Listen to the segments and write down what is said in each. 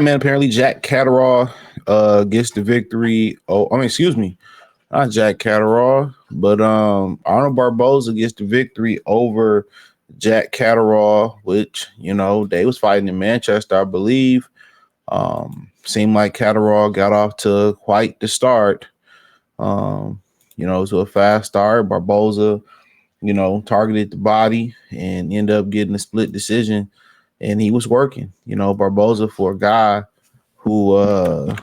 man. Apparently, Jack Catterall gets the victory. Oh, I mean, excuse me, not Jack Catterall, but Arnold Barboza gets the victory over Jack Catterall, which they was fighting in Manchester, I believe. Seemed like Catterall got off to quite the start. It was a fast start. Barboza, targeted the body and ended up getting a split decision, and he was working. Barboza, for a guy who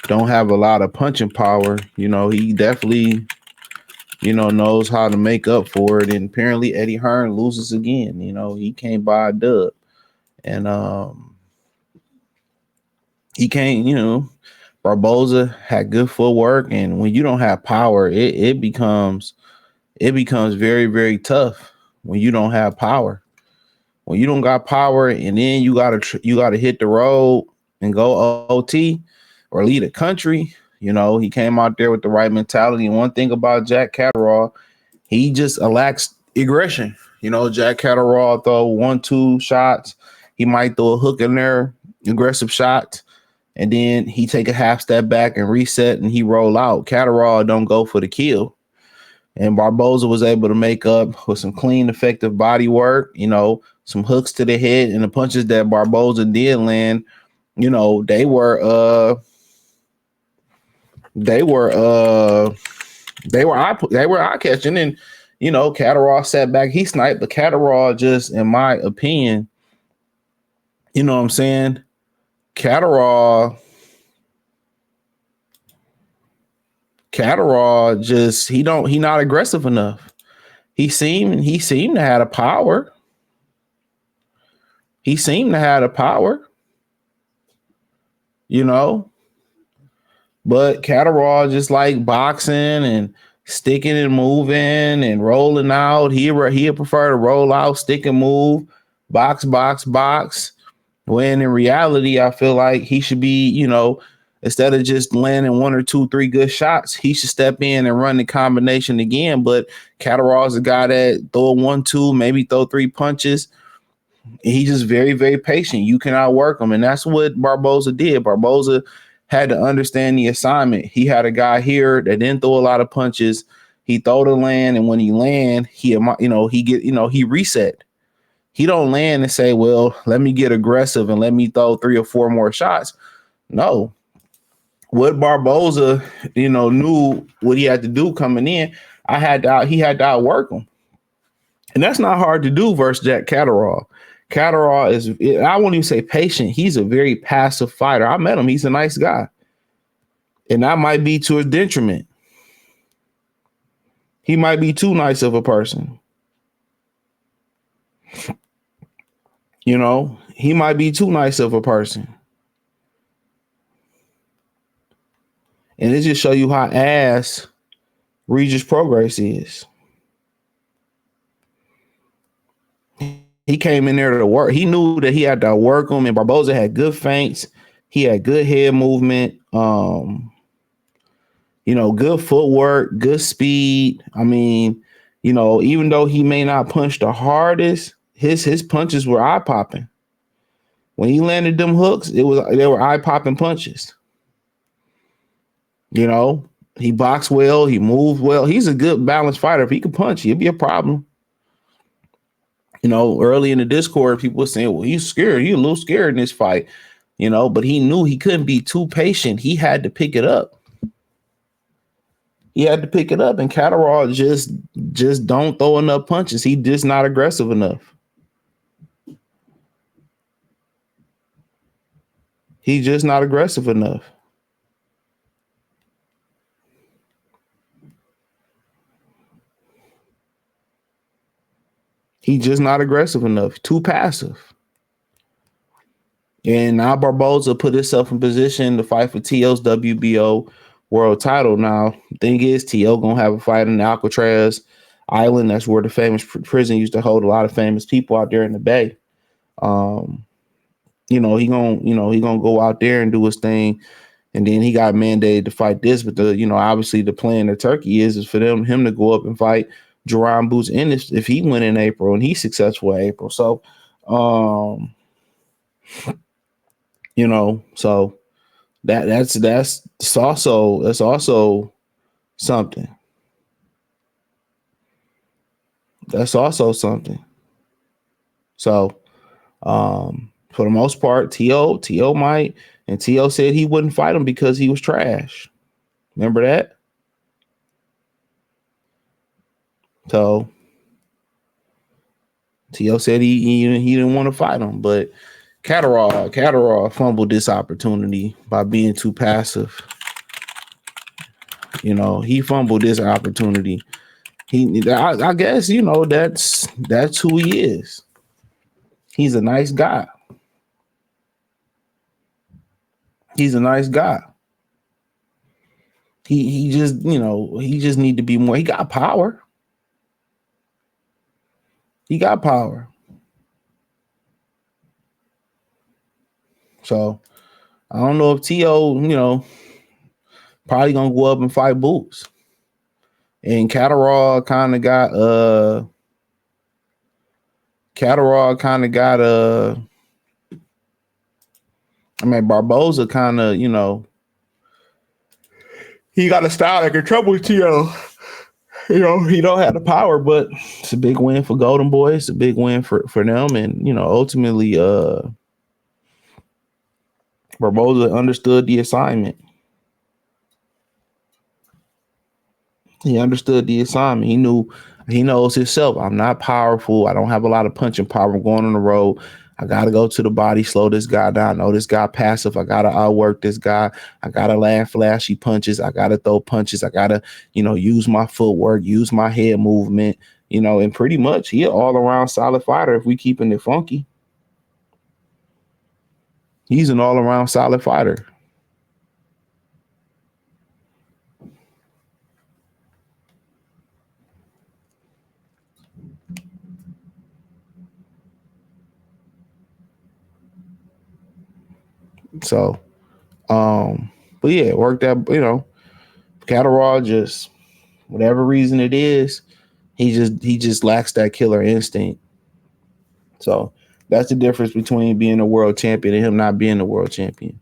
don't have a lot of punching power, he definitely knows how to make up for it. And apparently Eddie Hearn loses again. He came by a dub, and he came. Barboza had good footwork, and when you don't have power, it becomes very, very tough. When you don't have power, when you don't got power, and then you gotta hit the road and go OT or lead a country. He came out there with the right mentality. And one thing about Jack Catterall, he just lacks aggression. Jack Catterall throw 1-2 shots. He might throw a hook in there, aggressive shots, and then he take a half step back and reset and he roll out. Catterall don't go for the kill. And Barboza was able to make up with some clean, effective body work, some hooks to the head, and the punches that Barboza did land, they were eye catching. And Catterall sat back, he sniped, but Catterall, just in my opinion, you know what I'm saying, Catterall just he not aggressive enough. He seemed to have the power. He seemed to have the power, but Catterall just like boxing and sticking and moving and rolling out. He'd prefer to roll out, stick and move, box. When in reality, I feel like he should be, instead of just landing 1 or 2, 3 good shots, he should step in and run the combination again. But Catterall is a guy that throw 1, 2, maybe throw 3 punches. He's just very, very patient. You can outwork him. And that's what Barboza did. Barboza had to understand the assignment. He had a guy here that didn't throw a lot of punches. He throw the land, and when he land, he reset. He don't land and say, well, let me get aggressive and let me throw 3 or 4 more shots. No. What Barboza, knew what he had to do coming in, he had to outwork him. And that's not hard to do versus Jack Catterall. Catterall is, I won't even say patient. He's a very passive fighter. I met him. He's a nice guy. And that might be to his detriment. He might be too nice of a person. He might be too nice of a person. And it just show you how ass Regis Progress is. He came in there to work. He knew that he had to work him, and Barboza had good feints. He had good head movement, good footwork, good speed. I mean, even though he may not punch the hardest, his punches were eye-popping. When he landed them hooks, they were eye-popping punches. He boxed well, he moved well. He's a good balanced fighter. If he could punch, he'd be a problem. Early in the Discord, people were saying, well, he's scared. He's a little scared in this fight, but he knew he couldn't be too patient. He had to pick it up. And Catterall just don't throw enough punches. He just not aggressive enough. He's just not aggressive enough. He's just not aggressive enough. Too passive. And now Barboza put himself in position to fight for T.O.'s WBO world title. Now, the thing is, T.O. gonna have a fight in Alcatraz Island. That's where the famous prison used to hold a lot of famous people out there in the Bay. He gonna go out there and do his thing. And then he got mandated to fight this, but obviously the plan in Turkey is for him to go up and fight Jerome Boots Ennis if he went in April, and he's successful in April. So You know, so that's also something. That's also something. So for the most part, T.O. might, and T.O. said he wouldn't fight him because he was trash. Remember that? So T.O. said he didn't want to fight him, but Catterall fumbled this opportunity by being too passive. You know, he fumbled this opportunity. I guess, you know, that's who he is. He's a nice guy. He's a nice guy. He just, you know, he just need to be more. He got power. He got power. So I don't know if T.O., you know, probably gonna go up and fight Boots. And Catterall kind of got I mean, Barboza kind of, you know, he got a style that can trouble T.O. You know, he don't have the power, but it's a big win for Golden Boy. It's a big win for them. And, you know, ultimately, Barboza understood the assignment. He understood the assignment. He knows himself. I'm not powerful. I don't have a lot of punching power. I'm going on the road. I got to go to the body, slow this guy down. I know this guy passive. I got to outwork this guy. I got to land flashy punches. I got to throw punches. I got to, you know, use my footwork, use my head movement, you know, and pretty much he an all around solid fighter if we keeping it funky. He's an all around solid fighter. So, but yeah, it worked out, you know, Catterall just whatever reason it is, he just lacks that killer instinct. So that's the difference between being a world champion and him not being a world champion.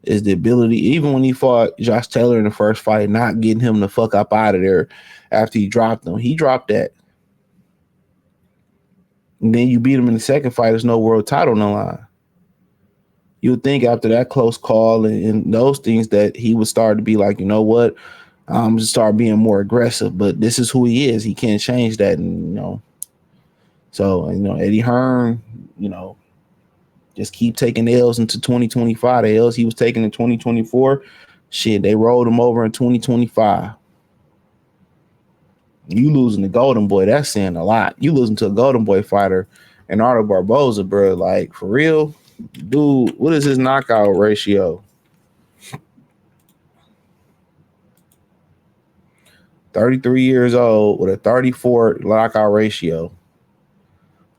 Is the ability, even when he fought Josh Taylor in the first fight, not getting him the fuck up out of there after he dropped him. He dropped that. And then you beat him in the second fight, there's no world title on the line. You would think after that close call and those things that he would start to be like, you know what, just start being more aggressive. But this is who he is. He can't change that. And, you know, so, you know, Eddie Hearn, you know, just keep taking L's into 2025. The L's he was taking in 2024, shit, they rolled him over in 2025. You losing to Golden Boy, that's saying a lot. You losing to a Golden Boy fighter and Arnold Barboza, bro, like, for real? Dude, what is his knockout ratio? 33 years old with a 34 knockout ratio.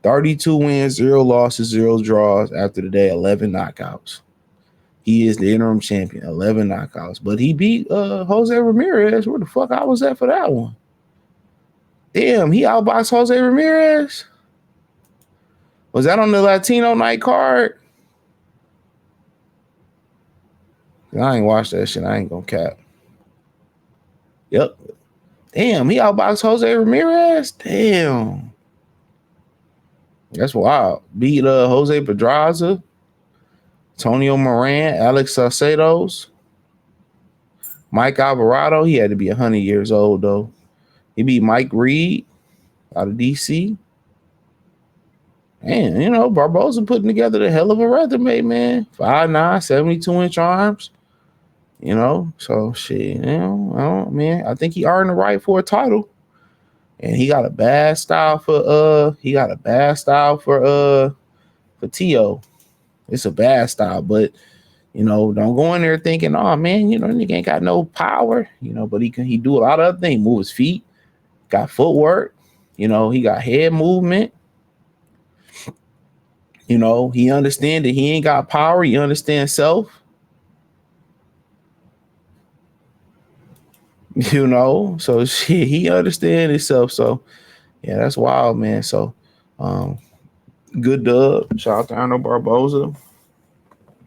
32 wins, 0 losses, 0 draws after the day, 11 knockouts. He is the interim champion, 11 knockouts. But he beat Jose Ramirez. Where the fuck I was at for that one? Damn, he outboxed Jose Ramirez? Was that on the Latino night card? I ain't watched that shit. I ain't gonna cap. Yep. Damn, he outboxed Jose Ramirez? Damn. That's wild. Beat Jose Pedraza, Antonio Moran, Alex Saucedos, Mike Alvarado. He had to be 100 years old, though. He beat Mike Reed out of D.C. Man, you know, Barboza putting together the hell of a resume, man. 5'9", 72-inch arms. You know, so shit, you know, man, I think he earned the right for a title. And he got a bad style for T.O. It's a bad style, but you know, don't go in there thinking, oh man, you know, nigga ain't got no power, you know, but he do a lot of other things, move his feet, got footwork, you know, he got head movement. You know, he understand that he ain't got power, he understands self. You know, so shit, he understand himself. So yeah, that's wild, man. So good dub. Shout out to Arnold Barboza.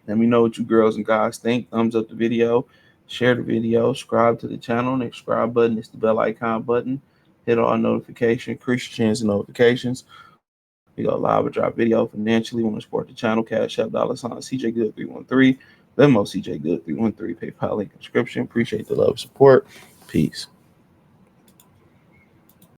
Let me know what you girls and guys think. Thumbs up the video, share the video, subscribe to the channel. The subscribe button is the bell icon button. Hit all notifications, increase your chance of notifications. We go live or drop video financially. Want to support the channel? Cash App, $CJ Good 313. Venmo CJ Good 313. PayPal link description. Appreciate the love and support. Peace.